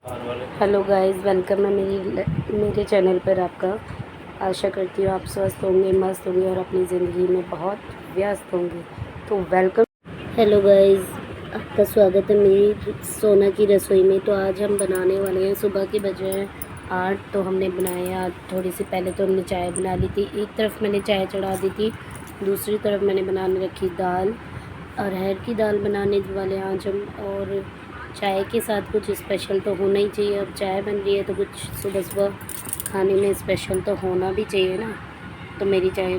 Hello guys, welcome है मेरे channel पर आपका। आशा करती हूँ आप स्वस्थ होंगे, मस्त होंगे और अपनी ज़िंदगी में बहुत व्यस्त होंगे। तो वेलकम। हेलो गाइस, आपका स्वागत है मेरी सोना की रसोई में। तो आज हम बनाने वाले हैं, सुबह के बजे हैं 8। तो हमने बनाए आज थोड़ी सी पहले तो हमने चाय बना ली थी। एक तरफ मैंने चाय चढ़ा दी थी, दूसरी तरफ मैंने बनाने रखी दाल। अरहर की दाल बनाने वाले हैं आज हम। और चाय के साथ कुछ स्पेशल तो होना ही चाहिए। अब चाय बन रही है तो कुछ सुबह सुबह खाने में स्पेशल तो होना भी चाहिए ना। तो मेरी चाय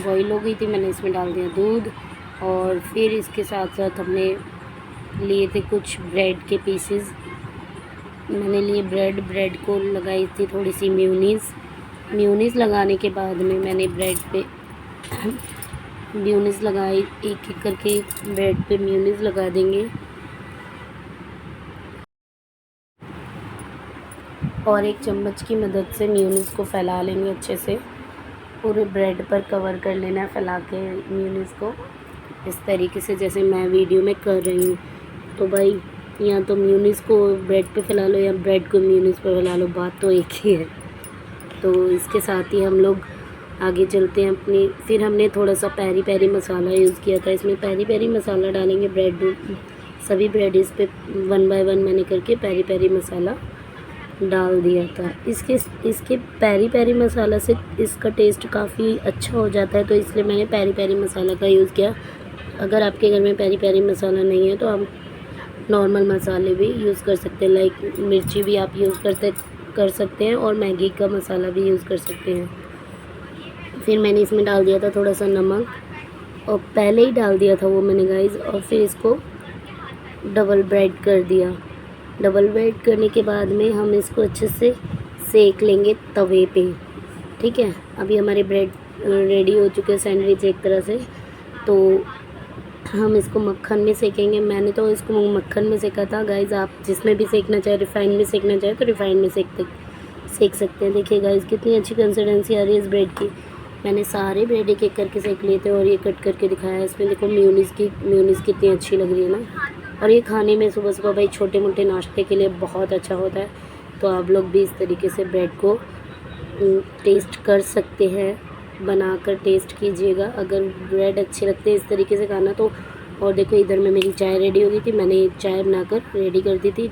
बॉईल हो गई थी, मैंने इसमें डाल दिया दूध। और फिर इसके साथ साथ हमने लिए थे कुछ ब्रेड के पीसेस। मैंने लिए ब्रेड को लगाई थी थोड़ी सी म्यूनीस लगाने के बाद में मैंने ब्रेड पे म्यूनीस लगाई। एक एक करके ब्रेड पे म्यूनीस लगा देंगे और एक चम्मच की मदद से म्यूनीस को फैला लेंगे अच्छे से। पूरे ब्रेड पर कवर कर लेना है फैला के म्यूनीस को, इस तरीके से जैसे मैं वीडियो में कर रही हूँ। तो भाई या तो म्यूनीस को ब्रेड पे फैला लो या ब्रेड को म्यूनीस पर फैला लो, बात तो एक ही है। तो इसके साथ ही हम लोग आगे चलते हैं अपनी। फिर हमने थोड़ा सा पेरी पेरी मसाला यूज़ किया था। इसमें पेरी पेरी मसाला डालेंगे सभी ब्रेडिस पे 1 बाय 1 मैंने करके पेरी पेरी मसाला डाल दिया था। इसके पेरी पेरी मसाला से इसका टेस्ट काफ़ी अच्छा हो जाता है, तो इसलिए मैंने पेरी पेरी मसाला का यूज़ किया। अगर आपके घर में पेरी पेरी मसाला नहीं है तो आप नॉर्मल मसाले भी यूज़ कर सकते हैं, लाइक मिर्ची भी आप यूज़ कर सकते हैं और मैगी का मसाला भी यूज़ कर सकते हैं। फिर मैंने इसमें डाल दिया था थोड़ा सा नमक, और पहले ही डाल दिया था वो मैंने गाइस। और फिर इसको डबल ब्रेड कर दिया। डबल ब्रेड करने के बाद में हम इसको अच्छे से सेक लेंगे तवे पे। ठीक है, अभी हमारे ब्रेड रेडी हो चुके हैं, सैंडविच एक तरह से। तो हम इसको मक्खन में सेकेंगे। मैंने तो इसको मक्खन में सेका था गाइस, आप जिसमें भी सेकना चाहे, रिफ़ाइन में सेकना चाहे तो रिफ़ाइन में सेक सकते हैं। देखिए गाइस कितनी अच्छी कंसिस्टेंसी आ रही है इस ब्रेड की। मैंने सारे ब्रेड एक एक करके सेक लिए थे और ये कट करके दिखाया। इसमें देखो म्यूनीस कितनी अच्छी लग रही है ना। और ये खाने में सुबह सुबह भाई छोटे मोटे नाश्ते के लिए बहुत अच्छा होता है। तो आप लोग भी इस तरीके से ब्रेड को टेस्ट कर सकते हैं, बनाकर टेस्ट कीजिएगा अगर ब्रेड अच्छे लगते हैं इस तरीके से खाना तो। और देखो इधर में मेरी चाय रेडी हो गई थी, मैंने चाय बनाकर रेडी कर दी थी।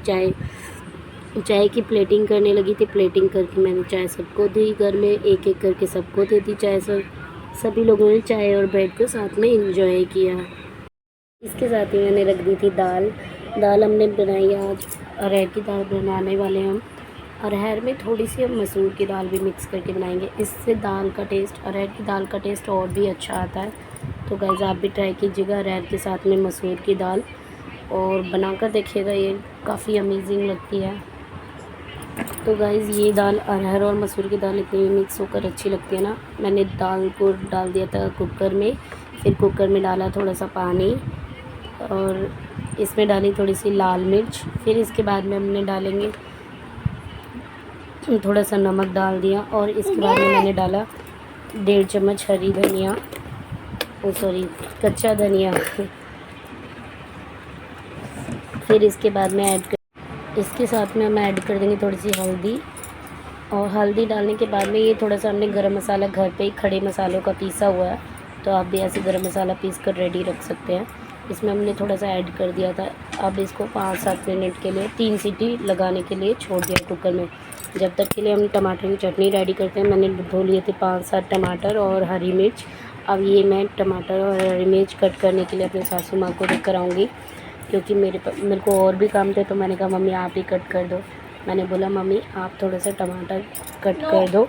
चाय की प्लेटिंग करने लगी थी। प्लेटिंग करके मैंने चाय सबको दी, घर में एक एक करके सबको दे दी चाय। सभी लोगों ने चाय और ब्रेड को साथ में इंजॉय किया। इसके साथ ही मैंने रख दी थी दाल हमने बनाई आज। अरहर की दाल बनाने वाले हम। अरहर में थोड़ी सी हम मसूर की दाल भी मिक्स करके बनाएंगे, इससे अरहर की दाल का टेस्ट और भी अच्छा आता है। तो गाइस आप भी ट्राई कीजिएगा अरहर के साथ में मसूर की दाल, और बनाकर देखिएगा, ये काफ़ी अमेजिंग लगती है। तो गाइस ये दाल अरहर और मसूर की दाल इतनी मिक्स होकर अच्छी लगती है ना। मैंने दाल को डाल दिया था कुकर में, फिर कुकर में डाला थोड़ा सा पानी और इसमें डाली थोड़ी सी लाल मिर्च। फिर इसके बाद में हमने डालेंगे थोड़ा सा नमक डाल दिया, और इसके बाद में मैंने डाला 1.5 चम्मच हरी धनिया, कच्चा धनिया। फिर इसके बाद में इसके साथ में हम ऐड कर देंगे थोड़ी सी हल्दी। और हल्दी डालने के बाद में ये थोड़ा सा हमने गरम मसाला घर पे ही खड़े मसालों का पीसा हुआ है, तो आप भी ऐसे गरम मसाला पीस कर रेडी रख सकते हैं। इसमें हमने थोड़ा सा ऐड कर दिया था। अब इसको 5-7 मिनट के लिए 3 सीटी लगाने के लिए छोड़ दिया कुकर में। जब तक के लिए हम टमाटर की चटनी रेडी करते हैं। मैंने धो लिए थे 5-7 टमाटर और हरी मिर्च। अब ये मैं टमाटर और हरी मिर्च कट करने के लिए अपने सासू माँ को देकर आऊँगी, क्योंकि मेरे को और भी काम थे। तो मैंने कहा मम्मी आप ही कट कर दो। मैंने बोला मम्मी आप थोड़ा सा टमाटर कट कर दो,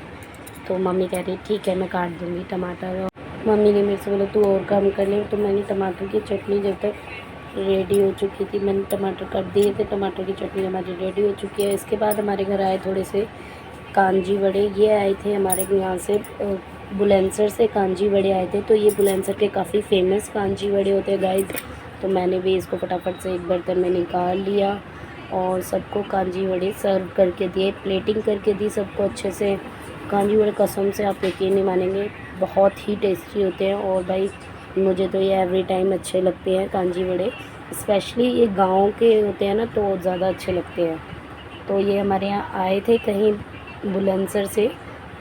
तो मम्मी कह रही ठीक है मैं काट दूँगी टमाटर। और मम्मी ने मेरे से बोला तू और काम कर ले। तो मैंने टमाटर की चटनी जब तक रेडी हो चुकी थी, मैंने टमाटर काट दिए थे। टमाटर की चटनी हमारी रेडी हो चुकी है। इसके बाद हमारे घर आए थोड़े से कांजी बड़े। ये आए थे हमारे यहाँ से बुलंदशहर से कांजी बड़े आए थे। तो ये बुलंदशहर के काफ़ी फेमस कांजी बड़े होते हैं गाइस। तो मैंने भी इसको फटाफट से एक बर्तन में निकाल लिया और सबको कांजी बड़े सर्व करके दिए, प्लेटिंग करके दी सबको अच्छे से। कांजी बड़े कसम से आप यकीन नहीं मानेंगे, बहुत ही टेस्टी होते हैं। और भाई मुझे तो ये एवरी टाइम अच्छे लगते हैं कांजी बड़े, स्पेशली ये गांव के होते हैं ना तो ज़्यादा अच्छे लगते हैं। तो ये हमारे यहाँ आए थे कहीं बुलंदशहर से,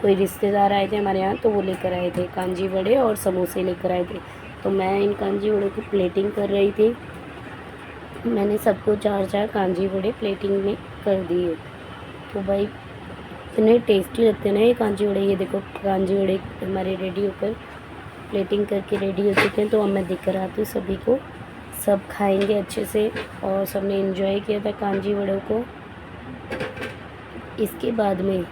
कोई रिश्तेदार आए थे हमारे यहाँ, तो वो लेकर आए थे कांजी वड़े और समोसे लेकर आए थे। तो मैं इन कांजी वड़ों की प्लेटिंग कर रही थी। मैंने सबको 4-4 कांजी वड़े प्लेटिंग में कर दिए। तो भाई इतने टेस्टी लगते हैं ना ये कांजी वड़े। ये देखो कांजी वड़े हमारे रेडी होकर प्लेटिंग करके रेडी हो चुके हैं। तो अब मैं दिखा रहा हूँ सभी को, सब खाएंगे अच्छे से, और सबने एंजॉय किया था कांजी वड़ों को। इसके बाद में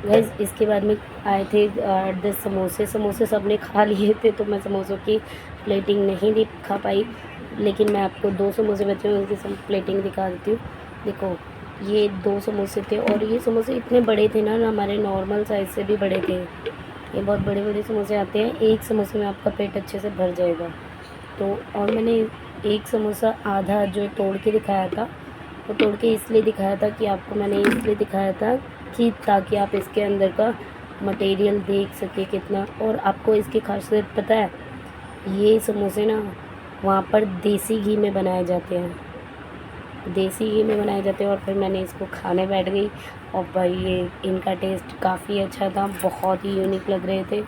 गाइस, इसके बाद में आए थे 8-10 समोसे सबने खा लिए थे। तो मैं समोसों की प्लेटिंग नहीं दिखा पाई, लेकिन मैं आपको 2 समोसे बचे हुए उनकी सब प्लेटिंग दिखा देती हूँ। देखो ये 2 समोसे थे, और ये समोसे इतने बड़े थे ना, हमारे नॉर्मल साइज़ से भी बड़े थे। ये बहुत बड़े बड़े समोसे आते हैं, एक समोसे में आपका पेट अच्छे से भर जाएगा। तो और मैंने एक समोसा आधा जो तोड़ के दिखाया था, वो तोड़ के इसलिए दिखाया था कि आपको मैंने इसलिए दिखाया था कि ताकि आप इसके अंदर का मटेरियल देख सके कितना। और आपको इसकी खासियत पता है, ये समोसे ना वहाँ पर देसी घी में बनाए जाते हैं, देसी घी में बनाए जाते हैं। और फिर मैंने इसको खाने बैठ गई, और भाई ये इनका टेस्ट काफ़ी अच्छा था, बहुत ही यूनिक लग रहे थे।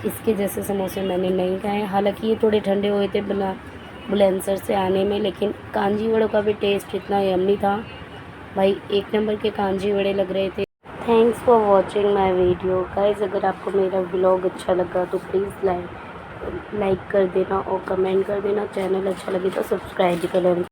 इसके जैसे समोसे मैंने नहीं खाए, हालांकि ये थोड़े ठंडे हुए थे बुलंदशहर से आने में, लेकिन कांजी वड़ों का भी टेस्ट इतना यम्मी था भाई, एक नंबर के कांजी वड़े लग रहे थे। Thanks for watching my video guys. अगर आपको मेरा व्लॉग अच्छा लगा तो प्लीज़ लाइक कर देना और कमेंट कर देना। चैनल अच्छा लगे तो सब्सक्राइब भी कर लेना।